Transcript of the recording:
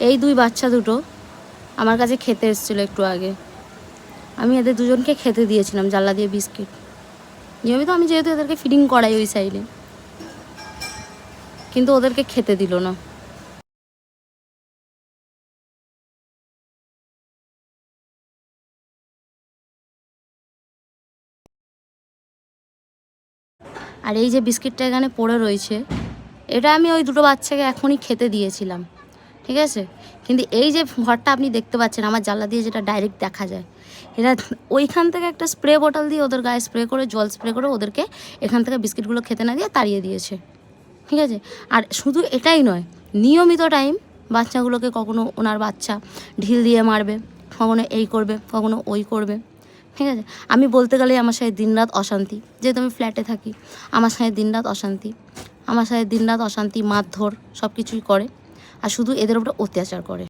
এই দুই বাচ্চা দুটো আমার কাছে খেতে এসেছিলো একটু আগে। আমি এদের দুজনকে খেতে দিয়েছিলাম জানলা দিয়ে বিস্কিট। নিয়মিত আমি যেহেতু এদেরকে ফিডিং করাই ওই সাইডে, কিন্তু ওদেরকে খেতে দিল না। আর এই যে বিস্কিটটা এখানে পড়ে রয়েছে, এটা আমি ওই দুটো বাচ্চাকে এখনই খেতে দিয়েছিলাম, ঠিক আছে? কিন্তু এই যে ঘরটা আপনি দেখতে পাচ্ছেন আমার জানলা দিয়ে, যেটা ডাইরেক্ট দেখা যায়, এরা ওইখান থেকে একটা স্প্রে বোতল দিয়ে ওদের গায়ে স্প্রে করে, জল স্প্রে করে ওদেরকে এখান থেকে বিস্কিটগুলো খেতে না দিয়ে তাড়িয়ে দিয়েছে, ঠিক আছে? আর শুধু এটাই নয়, নিয়মিত টাইম বাচ্চাগুলোকে কখনো ওনার বাচ্চা ঢিল দিয়ে মারবে, কখনো এই করবে, কখনো ওই করবে, ঠিক আছে? আমি বলতে গেলে আমার সাথে দিনরাত অশান্তি, যেহেতু আমি ফ্ল্যাটে থাকি, আমার সাথে দিনরাত অশান্তি, আমার সাথে দিনরাত অশান্তি, মারধর সব কিছুই করে। আর শুধু এদের উপরে অত্যাচার করে।